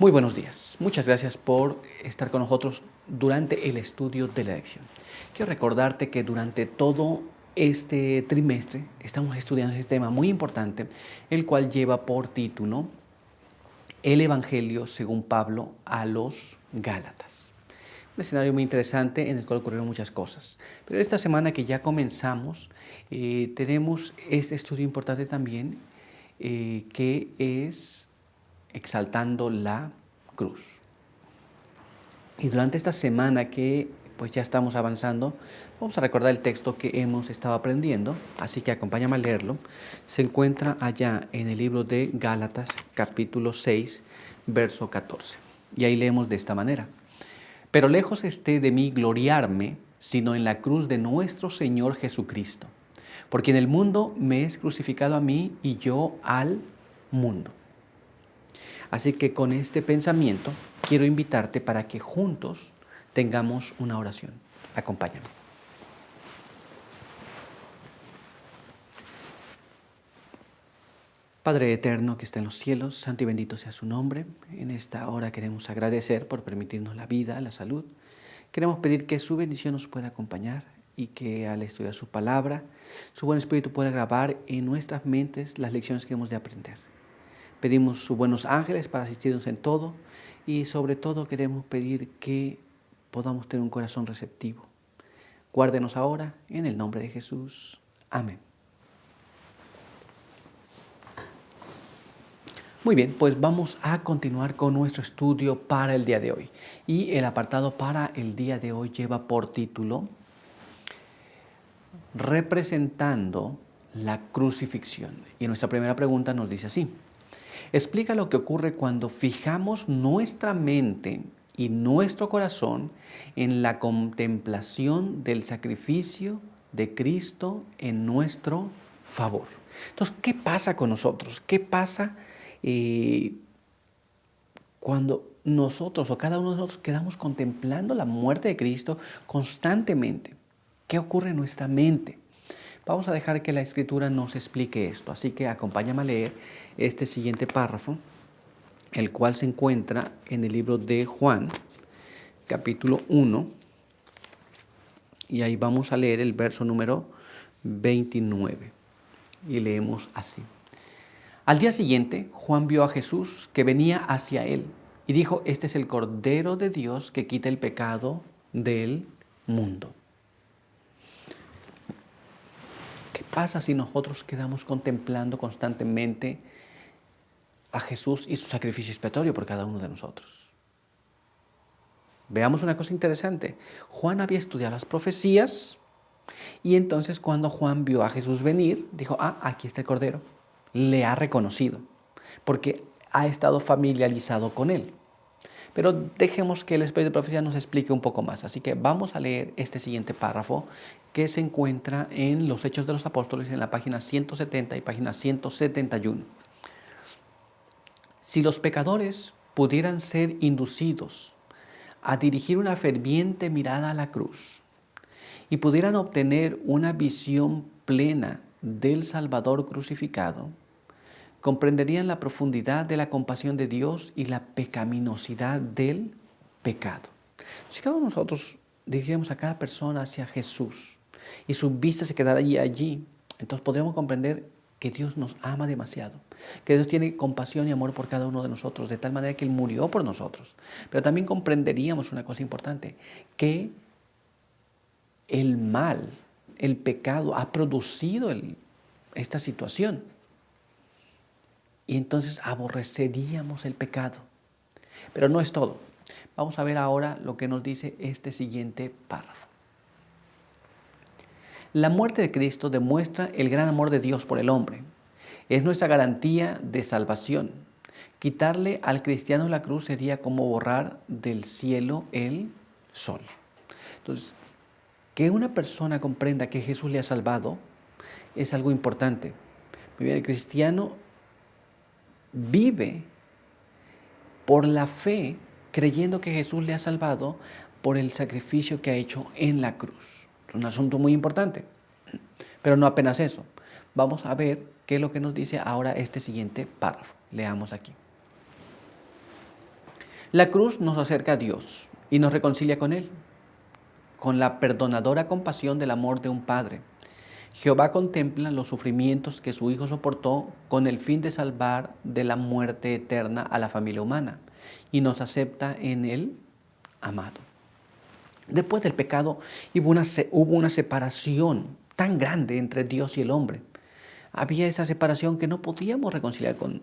Muy buenos días. Muchas gracias por estar con nosotros durante el estudio de la lección. Quiero recordarte que durante todo este trimestre estamos estudiando este tema muy importante, el cual lleva por título El Evangelio según Pablo a los Gálatas. Un escenario muy interesante en el cual ocurrieron muchas cosas. Pero esta semana que ya comenzamos, tenemos este estudio importante también, que es exaltando la cruz. Y durante esta semana que pues ya estamos avanzando, vamos a recordar el texto que hemos estado aprendiendo, así que acompáñame a leerlo. Se encuentra allá en el libro de Gálatas, capítulo 6, verso 14. Y ahí leemos de esta manera: Pero lejos esté de mí gloriarme, sino en la cruz de nuestro Señor Jesucristo, porque en el mundo me es crucificado a mí y yo al mundo. Así que con este pensamiento quiero invitarte para que juntos tengamos una oración. Acompáñame. Padre eterno que está en los cielos, santo y bendito sea su nombre. En esta hora queremos agradecer por permitirnos la vida, la salud. Queremos pedir que su bendición nos pueda acompañar y que al estudiar su palabra, su buen espíritu pueda grabar en nuestras mentes las lecciones que hemos de aprender. Pedimos sus buenos ángeles para asistirnos en todo y sobre todo queremos pedir que podamos tener un corazón receptivo. Guárdenos ahora en el nombre de Jesús. Amén. Muy bien, pues vamos a continuar con nuestro estudio para el día de hoy. Y el apartado para el día de hoy lleva por título Representando la crucifixión. Y nuestra primera pregunta nos dice así: explica lo que ocurre cuando fijamos nuestra mente y nuestro corazón en la contemplación del sacrificio de Cristo en nuestro favor. Entonces, ¿qué pasa con nosotros? ¿Qué pasa cuando nosotros o cada uno de nosotros quedamos contemplando la muerte de Cristo constantemente? ¿Qué ocurre en nuestra mente? Vamos a dejar que la Escritura nos explique esto, así que acompáñame a leer este siguiente párrafo, el cual se encuentra en el libro de Juan, capítulo 1, y ahí vamos a leer el verso número 29, y leemos así. Al día siguiente, Juan vio a Jesús que venía hacia él, y dijo: este es el Cordero de Dios que quita el pecado del mundo. ¿Qué pasa si nosotros quedamos contemplando constantemente a Jesús y su sacrificio expiatorio por cada uno de nosotros? Veamos una cosa interesante. Juan había estudiado las profecías y entonces cuando Juan vio a Jesús venir, dijo: aquí está el Cordero. Le ha reconocido porque ha estado familiarizado con él. Pero dejemos que el Espíritu de Profecía nos explique un poco más. Así que vamos a leer este siguiente párrafo que se encuentra en los Hechos de los Apóstoles en la página 170 y página 171. Si los pecadores pudieran ser inducidos a dirigir una ferviente mirada a la cruz y pudieran obtener una visión plena del Salvador crucificado, comprenderían la profundidad de la compasión de Dios y la pecaminosidad del pecado. Si cada uno de nosotros dirigiéramos a cada persona hacia Jesús y su vista se quedara allí, entonces podríamos comprender que Dios nos ama demasiado, que Dios tiene compasión y amor por cada uno de nosotros, de tal manera que Él murió por nosotros. Pero también comprenderíamos una cosa importante, que el mal, el pecado ha producido esta situación. Y entonces aborreceríamos el pecado. Pero no es todo. Vamos a ver ahora lo que nos dice este siguiente párrafo. La muerte de Cristo demuestra el gran amor de Dios por el hombre. Es nuestra garantía de salvación. Quitarle al cristiano la cruz sería como borrar del cielo el sol. Entonces, que una persona comprenda que Jesús le ha salvado es algo importante. El cristiano vive por la fe, creyendo que Jesús le ha salvado por el sacrificio que ha hecho en la cruz. Es un asunto muy importante. Pero no apenas eso. Vamos a ver qué es lo que nos dice ahora este siguiente párrafo. Leamos aquí. La cruz nos acerca a Dios y nos reconcilia con Él, con la perdonadora compasión del amor de un padre. Jehová contempla los sufrimientos que su Hijo soportó con el fin de salvar de la muerte eterna a la familia humana y nos acepta en el amado. Después del pecado hubo una separación tan grande entre Dios y el hombre. Había esa separación que no podíamos reconciliar con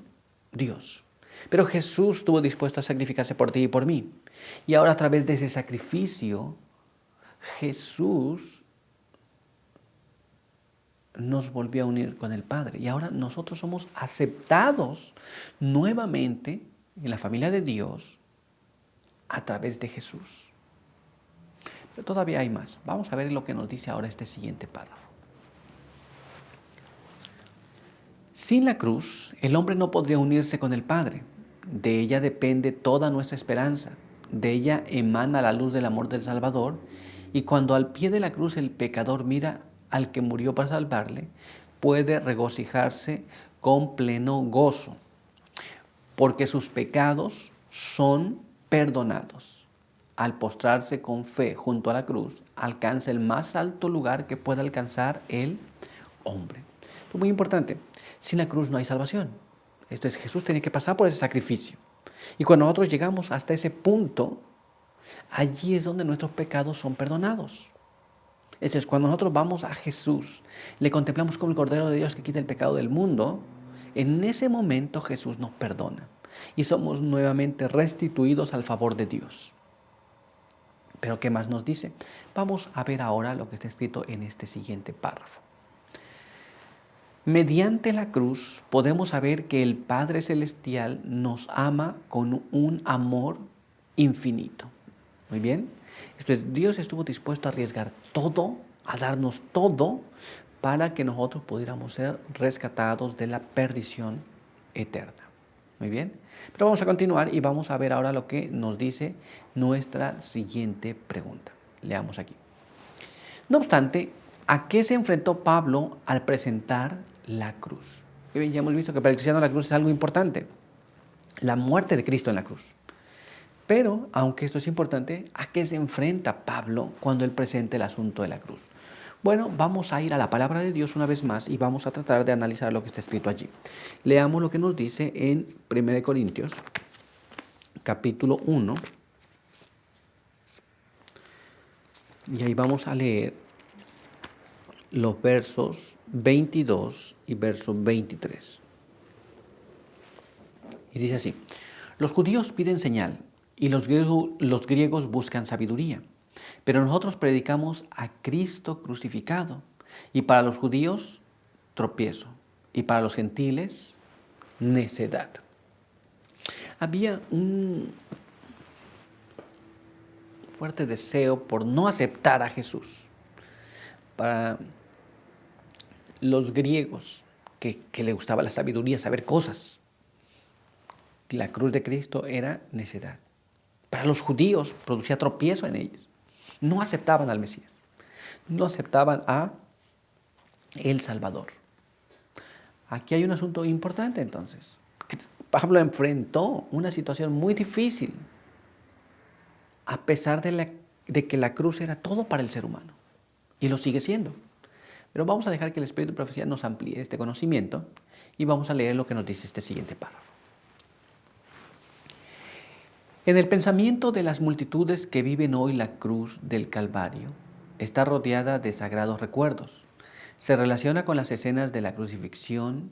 Dios. Pero Jesús estuvo dispuesto a sacrificarse por ti y por mí. Y ahora a través de ese sacrificio, Jesús nos volvió a unir con el Padre. Y ahora nosotros somos aceptados nuevamente en la familia de Dios a través de Jesús. Pero todavía hay más. Vamos a ver lo que nos dice ahora este siguiente párrafo. Sin la cruz, el hombre no podría unirse con el Padre. De ella depende toda nuestra esperanza. De ella emana la luz del amor del Salvador. Y cuando al pie de la cruz el pecador mira al que murió para salvarle, puede regocijarse con pleno gozo, porque sus pecados son perdonados. Al postrarse con fe junto a la cruz, alcanza el más alto lugar que pueda alcanzar el hombre. Esto es muy importante. Sin la cruz no hay salvación. Esto es, Jesús tenía que pasar por ese sacrificio. Y cuando nosotros llegamos hasta ese punto, allí es donde nuestros pecados son perdonados. Eso es, cuando nosotros vamos a Jesús, le contemplamos como el Cordero de Dios que quita el pecado del mundo, en ese momento Jesús nos perdona y somos nuevamente restituidos al favor de Dios. Pero ¿qué más nos dice? Vamos a ver ahora lo que está escrito en este siguiente párrafo. Mediante la cruz podemos saber que el Padre Celestial nos ama con un amor infinito. Muy bien. Entonces, Dios estuvo dispuesto a arriesgar todo, a darnos todo, para que nosotros pudiéramos ser rescatados de la perdición eterna. Muy bien. Pero vamos a continuar y vamos a ver ahora lo que nos dice nuestra siguiente pregunta. Leamos aquí. No obstante, ¿a qué se enfrentó Pablo al presentar la cruz? Ya hemos visto que para el cristiano la cruz es algo importante. La muerte de Cristo en la cruz. Pero, aunque esto es importante, ¿a qué se enfrenta Pablo cuando él presenta el asunto de la cruz? Bueno, vamos a ir a la palabra de Dios una vez más y vamos a tratar de analizar lo que está escrito allí. Leamos lo que nos dice en 1 Corintios, capítulo 1. Y ahí vamos a leer los versos 22 y verso 23. Y dice así: los judíos piden señal y los griegos buscan sabiduría, pero nosotros predicamos a Cristo crucificado, y para los judíos tropiezo, y para los gentiles necedad. Había un fuerte deseo por no aceptar a Jesús. Para los griegos, que les gustaba la sabiduría, saber cosas, la cruz de Cristo era necedad. Para los judíos producía tropiezo en ellos. No aceptaban al Mesías. No aceptaban a el Salvador. Aquí hay un asunto importante entonces. Pablo enfrentó una situación muy difícil, a pesar de que la cruz era todo para el ser humano. Y lo sigue siendo. Pero vamos a dejar que el Espíritu de Profecía nos amplíe este conocimiento y vamos a leer lo que nos dice este siguiente párrafo. En el pensamiento de las multitudes que viven hoy la cruz del Calvario, está rodeada de sagrados recuerdos. Se relaciona con las escenas de la crucifixión,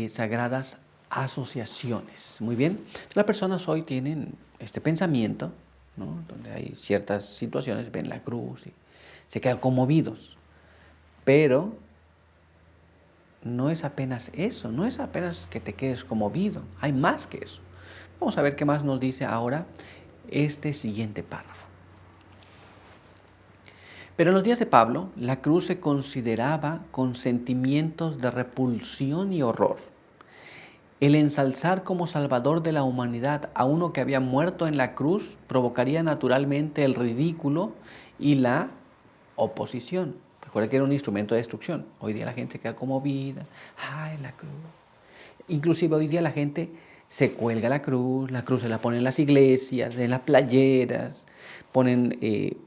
sagradas asociaciones. Muy bien. Las personas hoy tienen este pensamiento, ¿no?, donde hay ciertas situaciones, ven la cruz y se quedan conmovidos. Pero no es apenas eso, no es apenas que te quedes conmovido, hay más que eso. Vamos a ver qué más nos dice ahora este siguiente párrafo. Pero en los días de Pablo, la cruz se consideraba con sentimientos de repulsión y horror. El ensalzar como salvador de la humanidad a uno que había muerto en la cruz provocaría naturalmente el ridículo y la oposición. Recuerda que era un instrumento de destrucción. Hoy día la gente se queda conmovida. ¡Ay, la cruz! Inclusive hoy día la gente se cuelga la cruz se la ponen en las iglesias, en las playeras, ponen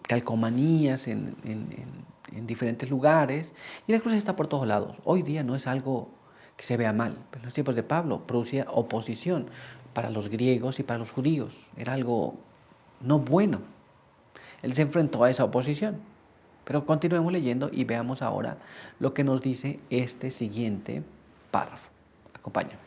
calcomanías en diferentes lugares y la cruz está por todos lados. Hoy día no es algo que se vea mal, pero en los tiempos de Pablo producía oposición para los griegos y para los judíos. Era algo no bueno. Él se enfrentó a esa oposición. Pero continuemos leyendo y veamos ahora lo que nos dice este siguiente párrafo. Acompáñame.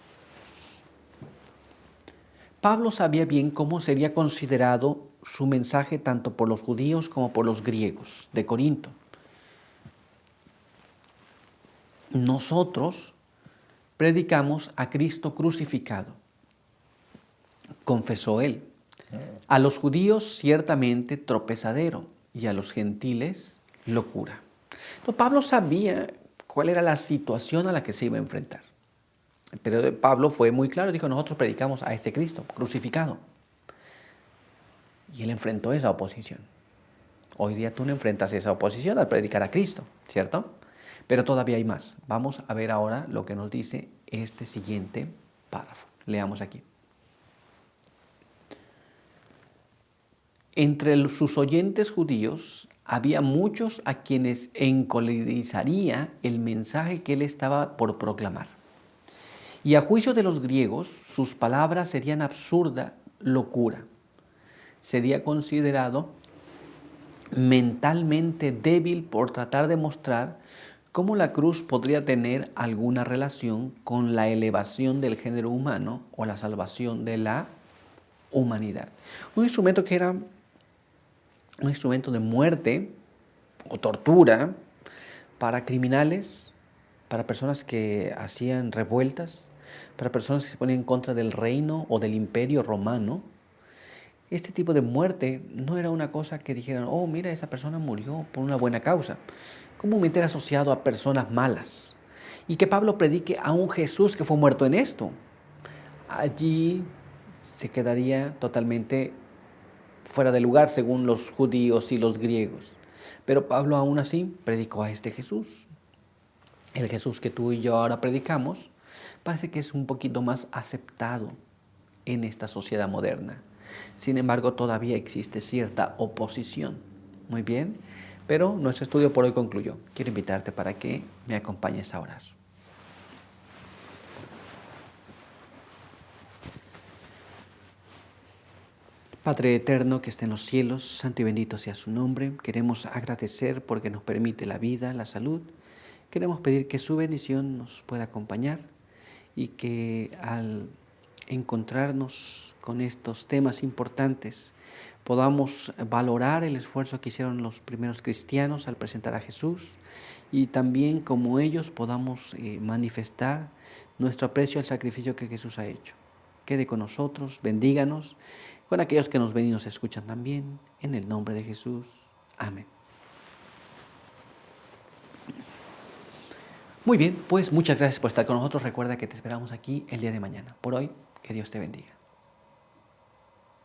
Pablo sabía bien cómo sería considerado su mensaje tanto por los judíos como por los griegos de Corinto. Nosotros predicamos a Cristo crucificado, confesó él. A los judíos ciertamente tropezadero y a los gentiles locura. Entonces, Pablo sabía cuál era la situación a la que se iba a enfrentar. Pero Pablo fue muy claro, dijo, nosotros predicamos a este Cristo crucificado. Y él enfrentó esa oposición. Hoy día tú no enfrentas esa oposición al predicar a Cristo, ¿cierto? Pero todavía hay más. Vamos a ver ahora lo que nos dice este siguiente párrafo. Leamos aquí. Entre sus oyentes judíos había muchos a quienes encolerizaría el mensaje que él estaba por proclamar. Y a juicio de los griegos, sus palabras serían absurda locura. Sería considerado mentalmente débil por tratar de mostrar cómo la cruz podría tener alguna relación con la elevación del género humano o la salvación de la humanidad. Un instrumento que era un instrumento de muerte o tortura para criminales, para personas que hacían revueltas, para personas que se ponían en contra del reino o del imperio romano. Este tipo de muerte no era una cosa que dijeran, oh, mira, esa persona murió por una buena causa. Comúnmente era asociado a personas malas. Y que Pablo predique a un Jesús que fue muerto en esto. Allí se quedaría totalmente fuera de lugar según los judíos y los griegos. Pero Pablo aún así predicó a este Jesús. El Jesús que tú y yo ahora predicamos parece que es un poquito más aceptado en esta sociedad moderna. Sin embargo, todavía existe cierta oposición. Muy bien, pero nuestro estudio por hoy concluyó. Quiero invitarte para que me acompañes a orar. Padre eterno que está en los cielos, santo y bendito sea su nombre. Queremos agradecer porque nos permite la vida, la salud. Queremos pedir que su bendición nos pueda acompañar y que al encontrarnos con estos temas importantes podamos valorar el esfuerzo que hicieron los primeros cristianos al presentar a Jesús y también como ellos podamos manifestar nuestro aprecio al sacrificio que Jesús ha hecho. Quede con nosotros, bendíganos, con aquellos que nos ven y nos escuchan también, en el nombre de Jesús. Amén. Muy bien, pues muchas gracias por estar con nosotros. Recuerda que te esperamos aquí el día de mañana. Por hoy, que Dios te bendiga.